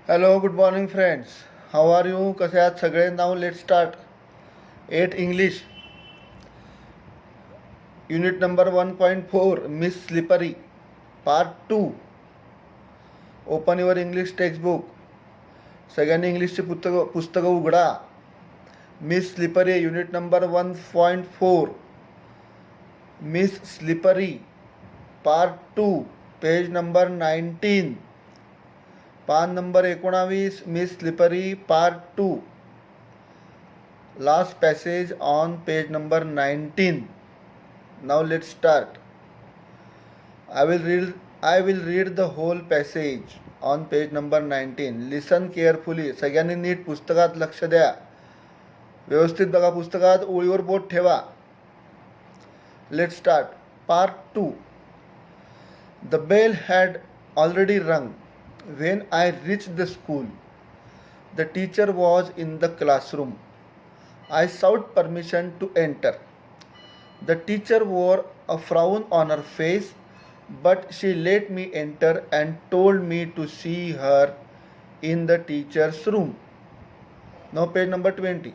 Hello good morning friends. How are you? कसे आहात सगळे? Now let start 8 English unit number 1.4 miss slippery part 2. Open your English textbook. सगळ्यांनी इंग्लिशची पुस्तकं उघडा. Miss slippery unit number 1.4 miss slippery part 2 page number 19 पान number 19 miss slippery part 2 last passage on page number 19. Now let's start. I will read the whole passage on page number 19. Listen carefully. सगळ्यांनी नीट पुस्तकात लक्ष द्या. व्यवस्थित बघा पुस्तकात. ओळीवर बोट ठेवा. Let's start. Part 2. The bell had already rung when I reached the school. The teacher was in the classroom. I sought permission to enter. The teacher wore a frown on her face, but she let me enter and told me to see her in the teacher's room. Now page number 20.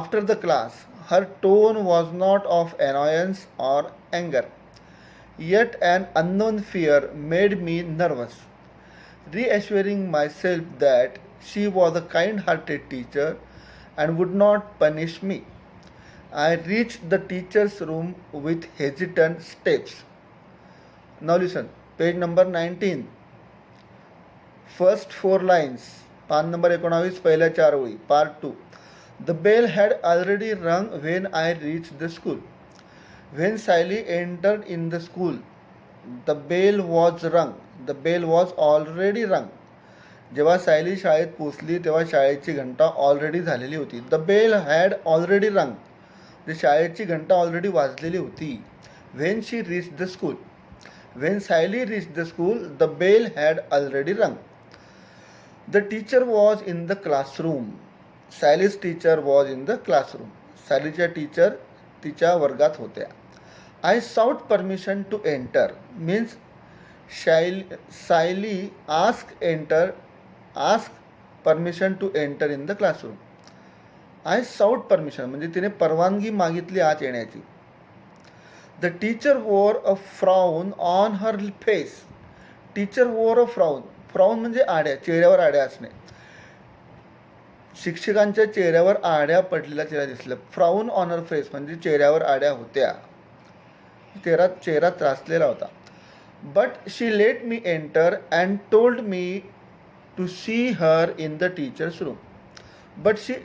After the class, her tone was not of annoyance or anger, yet an unknown fear made me nervous. Reassuring myself that she was a kind-hearted teacher and would not punish me, I reached the teacher's room with hesitant steps. Now listen, page number 19. First 4 lines. पान number 19 पहिल्या 4 ओळी. Part 2. The bell had already rung when I reached the school. When Sally entered in the school, the bell was rung. The bell was already rung. जेव्हा सायली शाळेत पोचली तेव्हा शाळेची घंटा already झालेली होती. द बेल हॅड ऑलरेडी रंग. म्हणजे शाळेची घंटा ऑलरेडी वाजलेली होती. When she reach the school. When Sayali reach the school the bell had already rung. The teacher was in the classroom. Sayali's teacher was in the classroom. सायलीच्या teacher तिच्या वर्गात होत्या. I sought permission to enter means Sayali ask permission to enter in the classroom. I sought permission म्हणजे तिने परवानगी मागितली आत येण्याची. The teacher wore a frown on her face. Teacher wore a frown. Frown म्हणजे आड्या, चेहऱ्यावर आड्या असणे. शिक्षकांच्या चेहऱ्यावर आड्या पडलेला चेहरा दिसला. फ्राऊन ऑन हर फेस म्हणजे चेहऱ्यावर आड्या होत्या. चेहरा त्रासलेला होता. But she let me enter and told me to see her in the teacher's room. But she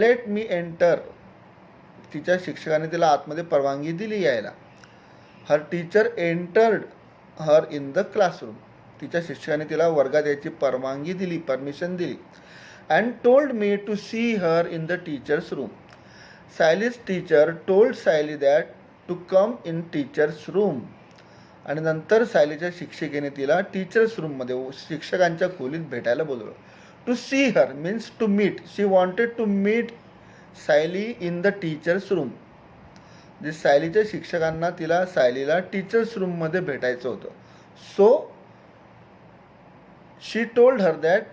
let me enter. तिच्या शिक्षकाने तिला आतमध्ये परवानगी दिली यायला. Her teacher entered her in the classroom. तिच्या शिक्षकाने तिला वर्गात यायची परवानगी दिली, परमिशन दिली. And told me to see her in the teacher's room. Sally's teacher told Sally that to come in teacher's room. आणि नंतर सायलीच्या शिक्षिकेने तिला टीचर्स रूममध्ये शिक्षकांच्या खोलीत भेटायला बोलवलं. To see her means to meet. She wanted to meet Sayali in the teacher's room. जे सायलीच्या शिक्षकांना तिला सायलीला टीचर्स रूममध्ये भेटायचं होतं. So she told her that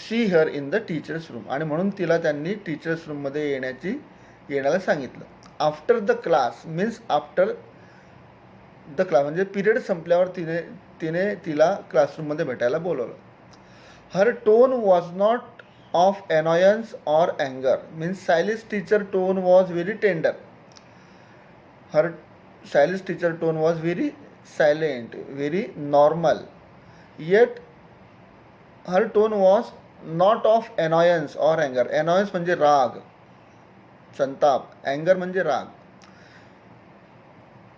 see her in the teacher's room. आणि म्हणून तिला त्यांनी टीचर्स रूममध्ये येण्याला सांगितलं. After the class means after the class म्हणजे पिरियड संपल्यावर तिला क्लासरूममध्ये भेटायला बोलवलं. Her tone was not of annoyance or अँगर means Sayali's teacher tone was very tender. Sayali's teacher tone was very silent, very normal. Yet her tone was not of annoyance or अँगर. Annoyance म्हणजे राग, संताप. अँगर म्हणजे राग.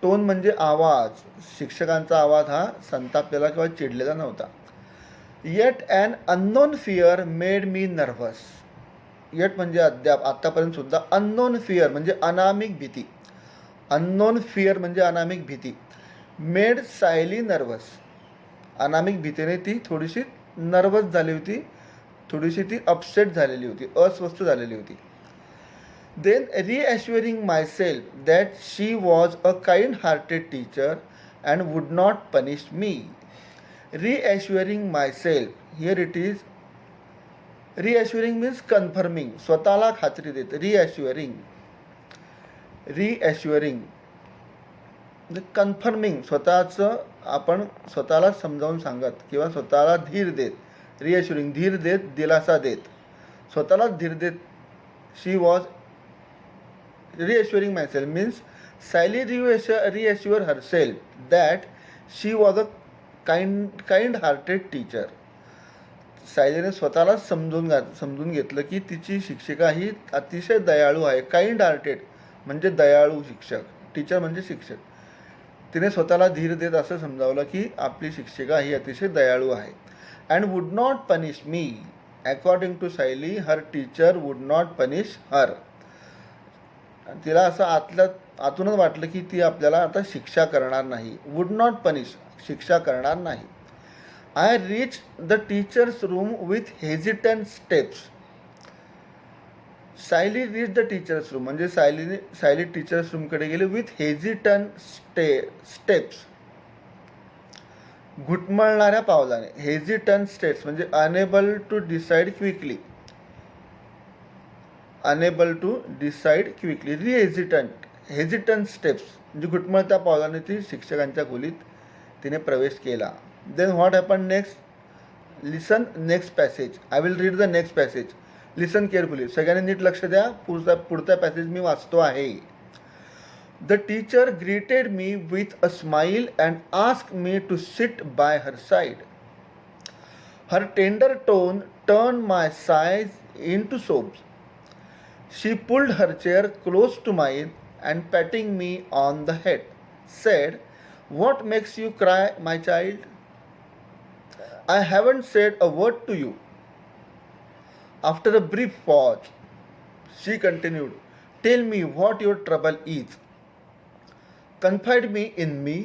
टोन म्हणजे आवाज. शिक्षकांचा आवाज हा संतापलेला किंवा चिडलेला नव्हता. Yet an unknown fear made me nervous. Yet म्हणजे अद्याप, आत्तापर्यंत सुद्धा. अननोन फिअर म्हणजे अनामिक भीती. अननोन फिअर म्हणजे अनामिक भीती. Made Sayali nervous. अनामिक भीतीने ती थोडीशी नर्व्हस झाली होती, थोडीशी ती अपसेट झालेली होती, अस्वस्थ झालेली होती. Then reassuring myself that she was a kind-hearted teacher and would not punish me. Reassuring myself, here it is reassuring means confirming, स्वतःला खात्री देत. रिॲश्युरिंग म्हणजे कन्फर्मिंग, स्वतःचं आपण स्वतःला समजावून सांगत किंवा स्वतःला धीर देत. रिॲश्युरिंग धीर देत, दिलासा देत, स्वतःलाच धीर देत. शी was reassuring myself means Sally reassure herself that she was a kind-hearted teacher. सायलीने स्वतःलाच समजून घेतलं की तिची शिक्षिका ही अतिशय दयाळू आहे. काइंड हार्टेड म्हणजे दयाळू शिक्षक, टीचर म्हणजे शिक्षक. तिने स्वतःला धीर देत असं समजावलं की आपली शिक्षिका ही अतिशय दयाळू आहे. And would not punish me. According to Sayali her teacher would not punish her. तिला असं आतूनच वाटलं की ती आपल्याला आता शिक्षा करणार नाही. वुड नॉट पनिश, शिक्षा करणार नाही. I reach the teacher's room with hesitant steps. Sayali reach the teacher's room म्हणजे सायली टीचर्स रूमकडे गेली विथ हेजिटंट स्टेप्स, घुटमळणाऱ्या पावलाने. हेजिटंट स्टेप्स म्हणजे unable to decide quickly, unable to decide quickly. Hesitant steps म्हणजे घुटमळत्या पावलाने ती शिक्षकांच्या खोलीत तिने प्रवेश केला. Then what happen next? Listen next passage. I will read the next passage. Listen carefully. सगळ्यांनी नीट लक्ष द्या. पुढचा पॅसेज मी वाचतो आहे. The teacher greeted me with a smile and asked me to sit by her side. Her tender tone turn my sighs into sobs. She pulled her chair close to mine and patting me on the head, said, "What makes you cry, my child? I haven't said a word to you." After a brief pause, she continued, "Tell me what your trouble is. Confide me in me,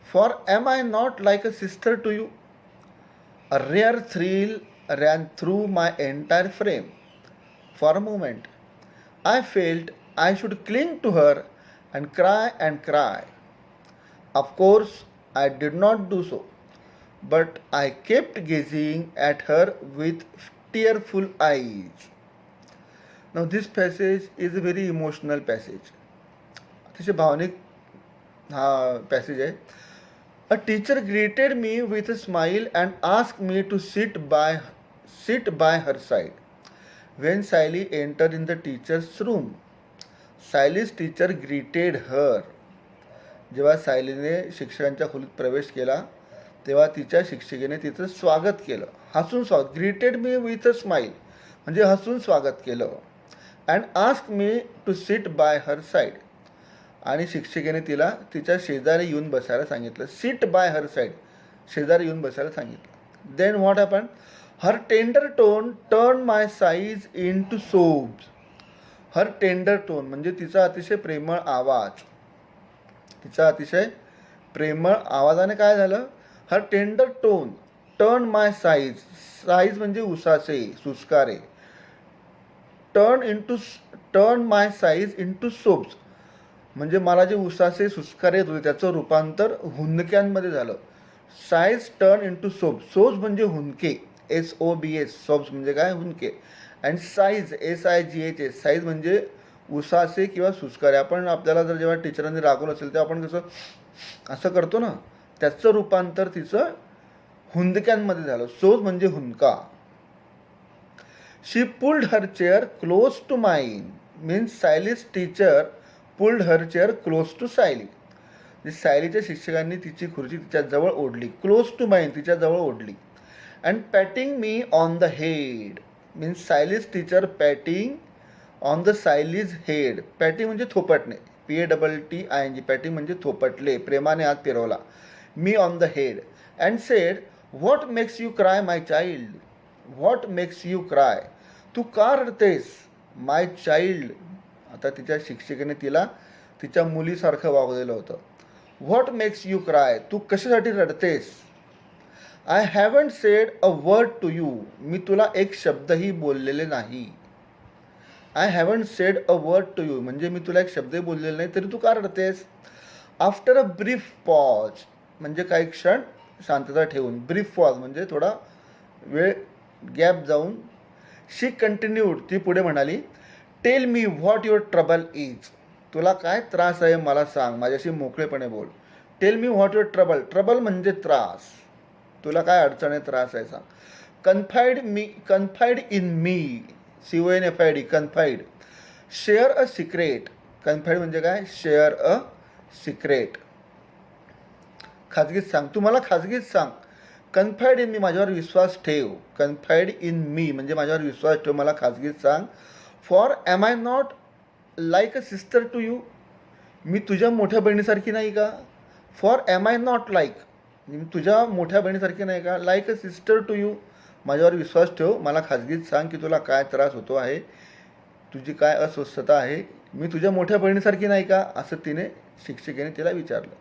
for am I not like a sister to you?" A rare thrill ran through my entire frame. For a moment, I felt I should cling to her and cry. Of course, I did not do so, but I kept gazing at her with tearful eyes. Now this passage is a very emotional passage. अतिशय भावनिक हा passage आहे. A teacher greeted me with a smile and asked me to sit by her side. When Sally entered in the teacher's room, Sally's teacher greeted her. जेव्हा सायलीने शिक्षकांच्या खोलीत प्रवेश केला तेव्हा तिच्या शिक्षिकेने तिचं स्वागत केलं. हसून स्वागत. Greeted me with a smile म्हणजे हसून स्वागत केलं. And ask me to sit by her side. आणि शिक्षिकेने तिला तिच्या शेजारी येऊन बसायला सांगितलं. सिट बाय हर साईड, शेजारी येऊन बसायला सांगितलं. Then what happen? Her tender tone turn my sighs into sobs. Her tender tone म्हणजे तिचा अतिशय प्रेमळ आवाज. तिचा अतिशय प्रेमळ आवाजाने काय झालं? Her tender tone turn my sighs. Sighs म्हणजे उसासे, सुस्कारे. Turn my sighs into sobs म्हणजे मला जे उसासे सुस्कारे येत होते त्याचं रूपांतर हुंदक्यांमध्ये झालं. Sighs turn into sobs. Sobs म्हणजे हुंदके. SOBS. सॉब्स म्हणजे काय? हुंदके. And sighs SIGH. साईज म्हणजे उसासे किंवा सुस्कारे. आपण आपल्याला जर जेव्हा टीचरांनी रागवलं असेल तेव्हा आपण कसं असं करतो ना, त्याचं रूपांतर तिचं हुंदक्यांमध्ये झालं. सोज म्हणजे हुंदका. She pulled her chair close to mine means Sayali's teacher pulled her chair close to Sayali. सायलीच्या शिक्षकांनी तिची खुर्ची तिच्या जवळ ओढली. क्लोज टू माइन तिच्या जवळ ओढली. And patting me on the head means Sayali's teacher patting on the Sayali's head. Patting म्हणजे थोपटणे. PATTING. पॅटिंग म्हणजे थोपटले, प्रेमाने हात फिरवला. Me on the head. And said, what makes you cry my child. What makes you cry. तू का रडतेस माय चाइल्ड. आता तिच्या शिक्षिकेने तिला तिच्या मुलीसारखं वागवलेलं होतं. What makes you cry. तू कशासाठी रडतेस. I haven't said a word to you. मी तुला एक शब्दही बोललेले नाही. I haven't said a word to you म्हणजे मी तुला एक शब्दही बोललेला नाही तरी तू का रडतेस. आफ्टर अ ब्रीफ पॉज म्हणजे काही क्षण शांतता ठेवून. ब्रीफ पॉज म्हणजे थोडा वेळ गॅप जाऊन. शी कंटिन्यूड, ती पुढे म्हणाली, tell me what your trouble is. तुला काय त्रास आहे मला सांग, माझ्याशी मोकळेपणे बोल. Tell me what your trouble, trouble म्हणजे त्रास, तुला काय अडचण आहे, त्रास आहे सांग. Confide in me, CONFID, confide. Share a secret, confide म्हणजे काय, शेअर अ सिक्रेट, खाजगीत सांग, तू मला खाजगीत सांग. कन्फाईड इन मी, माझ्यावर विश्वास ठेव. कन्फाईड इन मी म्हणजे माझ्यावर विश्वास ठेव, मला खाजगीत सांग. For am I not like a sister to you, मी तुझ्या मोठ्या बहिणीसारखी नाही का. For am I not like, मी तुझ्या मोठ्या बहिणीसारखी नाही का. Like a sister to you, माझ्यावर विश्वास ठेव, मला खाजगीत सांग की तुला काय त्रास होतो आहे, तुझी काय अस्वस्थता आहे, मी तुझ्या मोठ्या बहिणीसारखी नाही का, असं तिने, शिक्षिकेने तिला विचारलं.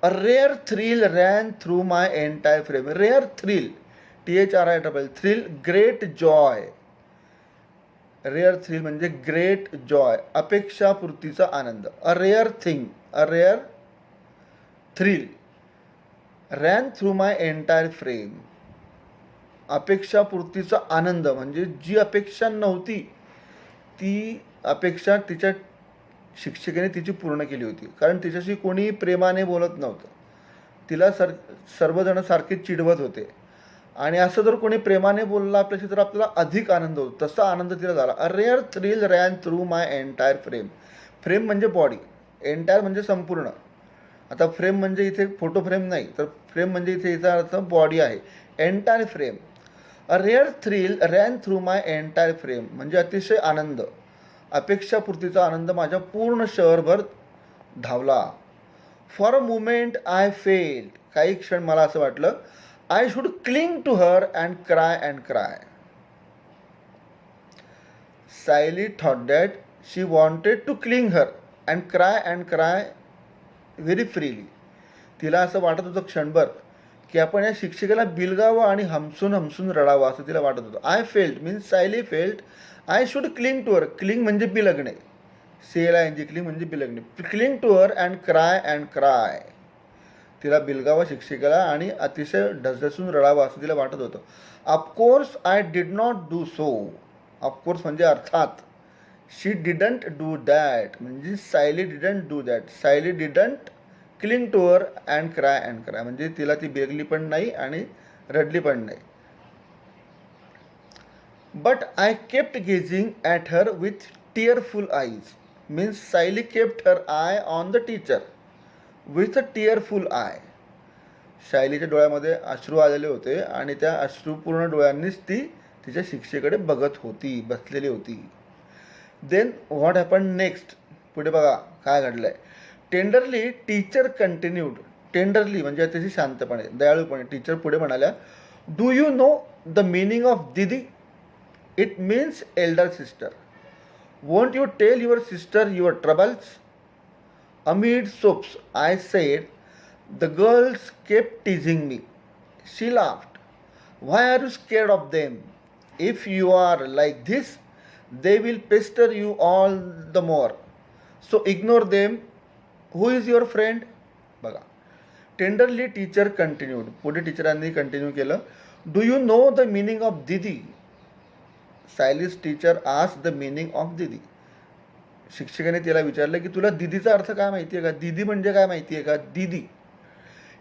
A rare thrill ran through my entire frame. Rare thrill, THRIL, thrill, great joy. Rare thrill म्हणजे ग्रेट जॉय, अपेक्षापूर्तीचा आनंद. A rare thing, a rare thrill ran through my entire frame. अपेक्षापूर्तीचा आनंद म्हणजे जी अपेक्षा नव्हती ती अपेक्षा तिच्या शिक्षिकेने तिची पूर्ण केली होती. कारण तिच्याशी कोणी प्रेमाने बोलत नव्हतं, तिला सर्वजण सारखे चिडवत होते. आणि असं जर कोणी प्रेमाने बोललं आपल्याशी तर आपल्याला अधिक आनंद होतो, तसा आनंद तिला झाला. अ rare thrill ran through my entire frame. Frame म्हणजे बॉडी, एंटायर म्हणजे संपूर्ण. आता फ्रेम म्हणजे इथे फोटो फ्रेम नाही, तर फ्रेम म्हणजे इथे याचा अर्थ बॉडी आहे. Entire frame. A rare thrill ran through my entire frame म्हणजे अतिशय आनंद, अपेक्षापूर्तीचा आनंद माझ्या पूर्ण शहरभर धावला. For a moment I felt, काही क्षण मला असं वाटलं, I should cling to her and cry and cry. Sayali thought that she wanted to cling her and cry very freely. तिला असं वाटत होतं क्षणभर की आपण या शिक्षिकेला बिलगावं आणि हमसून हमसून रडावं, असं तिला वाटत होतं. I felt means Sayali felt I should cling to her. Cling म्हणजे बिलगणे, CLING, क्लिंग म्हणजे बिलगणे. Cling to her and cry. तिला बिलगावं शिक्षिकेला आणि अतिशय ढसढसून रडावं असं तिला वाटत होतं. Of course I did not do so. Of course म्हणजे अर्थात. शी डिडंट डू दॅट म्हणजे Sayali didn't do that. Sayali didn't cling to her and cry म्हणजे तिला ती बेगली पण नाही आणि रडली पण नाही. But I kept gazing at her with tearful eyes means Sayali kept her eye on the teacher with a tearful eye. सायलीच्या डोळ्यामध्ये अश्रू आलेले होते आणि त्या अश्रूपूर्ण डोळ्यांनीच ती तिच्या शिक्षेकडे बघत होती, बसलेली होती. देन व्हॉट हॅपन नेक्स्ट, पुढे बघा काय घडलं आहे. Tenderly teacher continued. टेंडरली म्हणजे अतिशय शांतपणे, दयाळूपणे टीचर पुढे म्हणाल्या, do you know the meaning of didi. It means elder sister. Won't you tell your sister your troubles. Amid sobs I said the girls keep teasing me. She laughed. Why are you scared of them. If you are like this they will pester you all the more, so ignore them. Who is your friend. बघा, tenderly teacher continued, पुढे टीचरांनी continue केलं, do you know the meaning of didi. Sayali's teacher asked the meaning of didi. शिक्षकाने तिला विचारलं की तुला दीदीचा अर्थ काय माहिती आहे का, दीदी म्हणजे काय माहिती आहे का. दीदी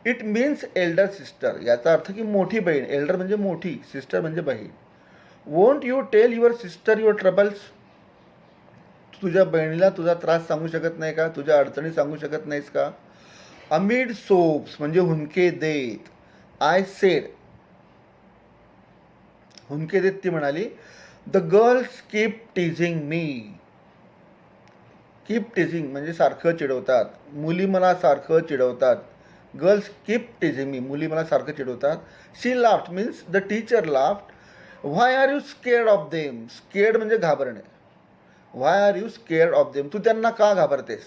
इट मीन्स एल्डर सिस्टर, याचा अर्थ की मोठी बहीण. एल्डर म्हणजे मोठी, सिस्टर म्हणजे बहीण. Won't you tell your sister your troubles. तुझ्या बहिणीला तुझा त्रास सांगू शकत नाही का, तुझ्या अडचणी सांगू शकत नाहीस का. अमिड सोप्स म्हणजे हुंदके देत. आय सेड, हुंदके देत ती म्हणाली, the girls keep teasing me. Keep teasing म्हणजे सारखं चिडवतात, मुली मला सारखं चिडवतात. गर्ल्स कीप टीझिंग मी, मुली मला सारखं चिडवतात. She laughed means the teacher laughed. Why are you scared of them. Scared म्हणजे घाबरणे. Why are you scared of them, तू त्यांना का घाबरतेस.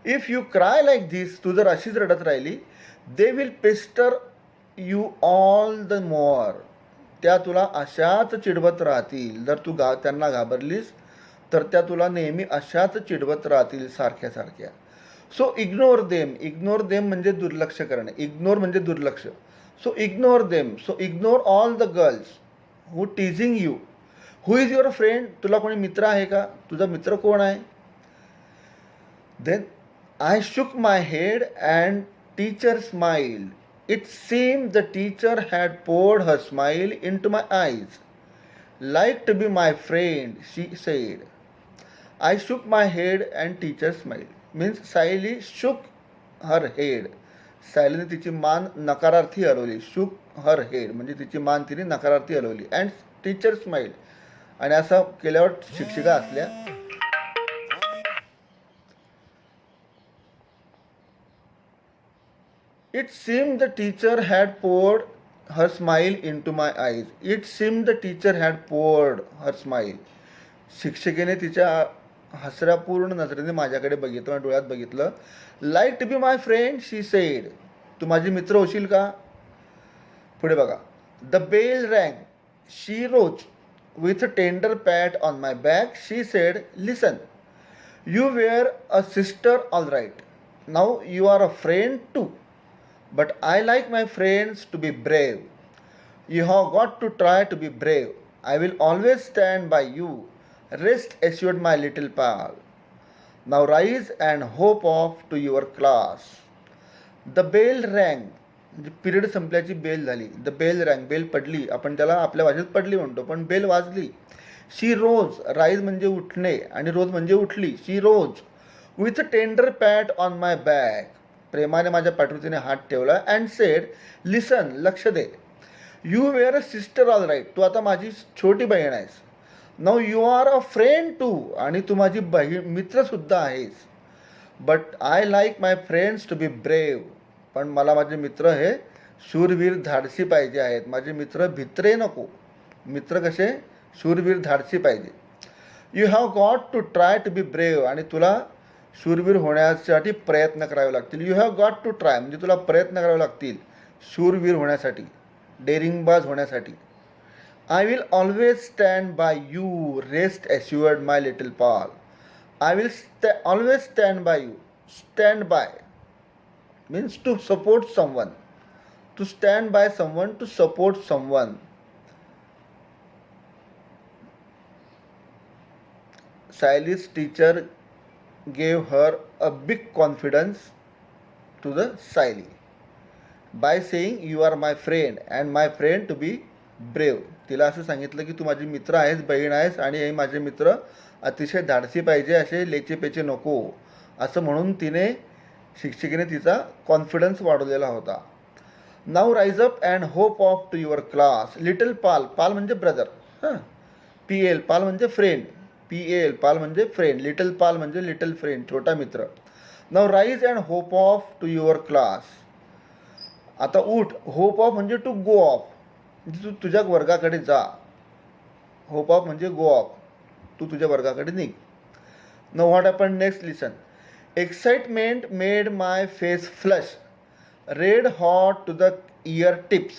If you cry like this, तू जर अशीच रडत राहिली, they will pester you all the more. त्या तुला अशाच चिडवत राहतील. जर तू त्यांना घाबरलीस तर त्या तुला नेहमी अशाच चिडवत राहतील सारख्या सारख्या. So ignore them. Ignore them म्हणजे दुर्लक्ष करणे. इग्नोर म्हणजे दुर्लक्ष. So ignore them. So ignore all the girls who teasing you. Who is your friend, तुला कोणी मित्र आहे का, तुझा मित्र कोण आहे. Then I shook my head and teacher smiled. It seemed the teacher had poured her smile into my eyes. Like to be my friend she said. I shook my head and teacher smiled means Sayali shook her head. सायलीने तिची मान नकारार्थी हलवली. शुक her head म्हणजे तिची मान तिने नकारार्थी हलवली. And teacher smile आणि असं केल्यावर शिक्षिका असल्या. It seemed the teacher had poured her smile into my eyes. It seemed the teacher had poured her smile. शिक्षिकेने तिच्या हसऱ्यापूर्ण नजरेने माझ्याकडे बघितलं, डोळ्यात बघितलं. Like to be my friend she said. तू माझी मित्र होशील का. पुढे बघा. The bell rang. She rose with a tender pat on my back. She said, listen, you were a sister all right. Now you are a friend too. But I like my friends to be brave. You have got to try to be brave. I will always stand by you. Rest assured, my little pal. Now rise and hope off to your class. The bell rang. म्हणजे period संपल्याची bell झाली. The bell rang. Bell पडली. आपण त्याला आपल्या भाषेत पडली म्हणतो, पण बेल वाजली. She rose. राईज म्हणजे उठणे आणि रोज म्हणजे उठली. She rose with a tender pat on my back. प्रेमाने माझ्या पाठीवर हात ठेवला. अँड सेड, लिसन, लक्ष दे. You were a sister all right. तू आता माझी छोटी बहीण आहेस. Now you are a friend too. आणि तू माझी बहीण मित्रसुद्धा आहेस. But I like my friends to be brave. पण मला माझे मित्र हे शूरवीर धाडसी पाहिजे आहेत. माझे मित्र भित्रे नको. मित्र कसे शूरवीर धाडसी पाहिजे. You have got to try to be brave. आणि तुला शूरवीर होण्यासाठी प्रयत्न करावे लागतील. You have got to try म्हणजे तुला प्रयत्न करावे लागतील शूरवीर होण्यासाठी, डेरिंगबाज होण्यासाठी. I will always stand by you. Rest assured, my little Paul. I will always stand by you. Stand by means to support someone, to stand by someone, to support someone. Saily's teacher gave her a big confidence to the Saily by saying you are my friend and my friend to be brave. तिला असं सांगितलं की तू माझी मित्र आहेस, बहीण आहेस आणि हे माझे मित्र अतिशय धाडसी पाहिजे, असे लेचेपेचे नको, असं म्हणून तिने शिक्षिकेने तिचा कॉन्फिडन्स वाढवलेला होता. Now rise up and hop off to your class. Little pal. Pal म्हणजे ब्रदर. P L. पाल म्हणजे फ्रेंड. P L. पाल म्हणजे फ्रेंड. लिटल पाल म्हणजे लिटल फ्रेंड, छोटा मित्र. Now rise and hop off to your class. आता उठ. होप ऑफ म्हणजे to go off, म्हणजे तू तुझ्या वर्गाकडे जा. होप ऑफ म्हणजे गो ऑफ, तू तुझ्या वर्गाकडे निघ. Now what happen next, listen. Excitement made my face flush, red hot to the ear tips.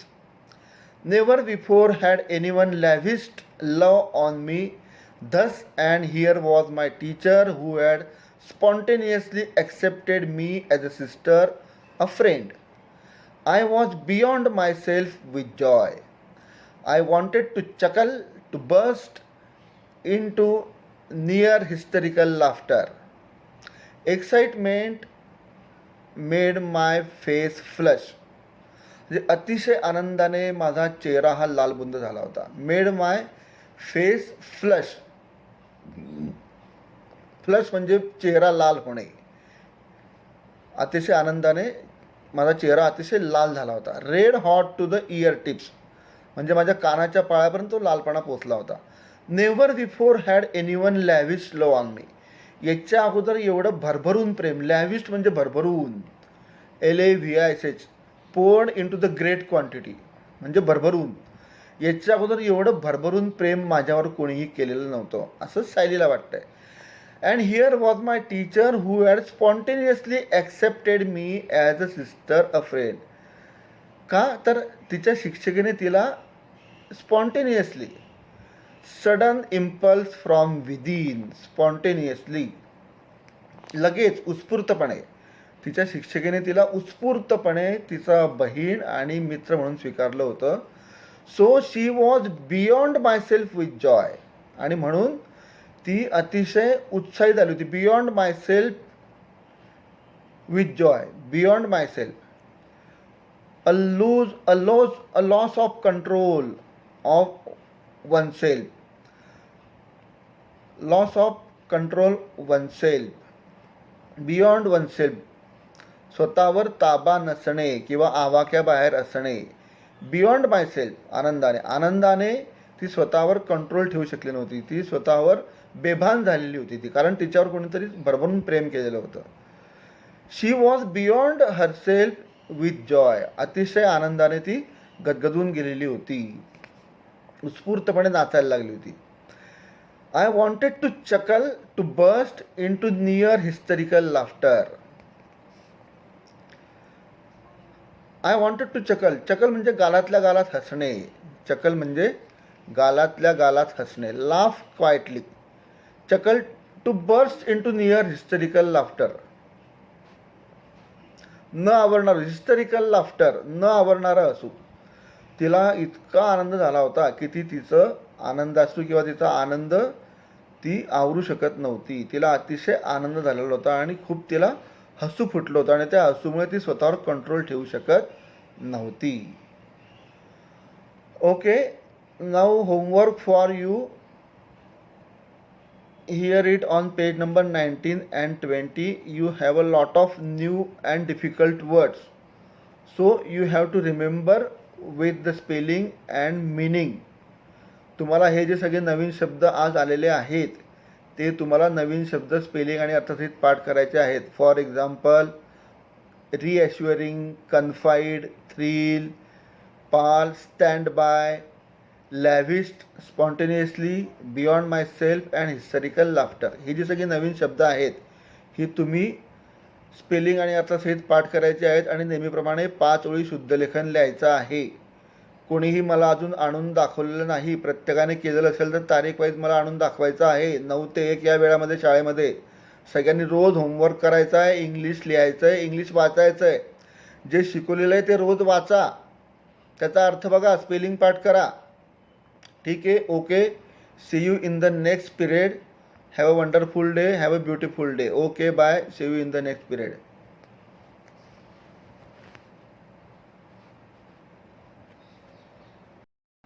Never before had anyone lavished love on me thus, and here was my teacher who had spontaneously accepted me as a sister, a friend. I was beyond myself with joy. I wanted to chuckle, to burst into near hysterical laughter. Excitement made my face flush. म्हणजे अतिशय आनंदाने माझा चेहरा हा लालबुंद झाला होता. Made my face flush. Flush म्हणजे चेहरा लाल होणे. अतिशय आनंदाने माझा चेहरा अतिशय लाल झाला होता. Red hot to the ear tips म्हणजे माझ्या कानाच्या पाळ्यापर्यंत तो लालपणा पोचला होता. Never before had anyone lavish love on me. याच्या अगोदर एवढं भरभरून प्रेम. लॅविस्ट म्हणजे भरभरून. LAVISH. Poured in to the great quantity म्हणजे भरभरून. याच्या अगोदर एवढं भरभरून प्रेम माझ्यावर कोणीही केलेलं नव्हतं असं सायलीला वाटतंय. And here was my teacher who had spontaneously accepted me as a sister, a friend. का तर तिच्या शिक्षकेने तिला spontaneously, sudden impulse from within, spontaneously, लगेच, उत्स्फूर्तपणे, तिच्या शिक्षकेने तिला उत्स्फूर्तपणे तिचा बहीण आणि मित्र म्हणून स्वीकारलं होतं. So she was beyond my self with Joy. आणि म्हणून ती अतिशय उत्साही झाली होती. Beyond my self with Joy. Beyond my self. a loss of control of oneself. Loss of control oneself. Beyond oneself. स्वतःवर ताबा नसणे किंवा आवाक्याबाहेर असणे. Beyond my self. आनंदाने ती स्वतःवर कंट्रोल ठेवू शकली नव्हती. ती स्वतःवर बेभान झालेली होती ती, कारण तिच्यावर कोणीतरी भरभरून प्रेम केलेलं होतं. She was beyond herself with joy. अतिशय आनंदाने ती गदगदून गेलेली होती, उत्स्फूर्तपणे नाचायला लागली होती. I wanted to chuckle, to burst into near hysterical laughter. I wanted to chuckle. Chuckle म्हणजे गालातल्या गालात हसणे. चकल म्हणजे गालातल्या गालात हसणे. Laugh quietly. Chuckle to burst into near hysterical laughter. न आवरणारं, हिस्टरिकल लाफ्टर, न आवरणारं हसू. तिला इतका आनंद झाला होता की ती तिचं आनंदाश्रू किंवा तिचा आनंद ती आवरू शकत नव्हती. तिला अतिशय आनंद झालेला होता आणि खूप तिला हसू फुटलं होतं आणि त्या हसूमुळे ती स्वतःवर कंट्रोल ठेवू शकत नव्हती. Okay, now homework for you. Hear it on page number 19 and 20. You have a lot of new and difficult words, so you have to remember with the spelling and meaning. तुम्हाला हे जे सगळे नवीन शब्द आज आलेले आहेत ते तुम्हाला नवीन शब्द स्पेलिंग आणि अर्थसहित पाठ करायचे आहेत. For example, reassuring, confide, thrill, pal, stand by, lavished, spontaneously, beyond my self and hysterical laughter. ही जी सगळी नवीन शब्द आहेत ही तुम्ही स्पेलिंग आणि अर्थसहित पाठ करायचे आहेत आणि नेहमीप्रमाणे 5 ओळी शुद्धलेखन लिहायचं आहे. कोणीही मला अजून आणून दाखवलेलं नाही. प्रत्येकाने केलेलं असेल तर तारीख वाईज मला आणून दाखवायचं आहे. 9 ते 1 या वेळामध्ये शाळेमध्ये सगळ्यांनी रोज होमवर्क करायचं आहे. इंग्लिश लिहायचं आहे, इंग्लिश वाचायचं आहे. जे शिकवलेलं आहे ते रोज वाचा, त्याचा अर्थ बघा, स्पेलिंग पाठ करा. ठीक आहे. Okay, see you in the next period. Have a wonderful day. Have a beautiful day. Okay, bye. See you in the next period.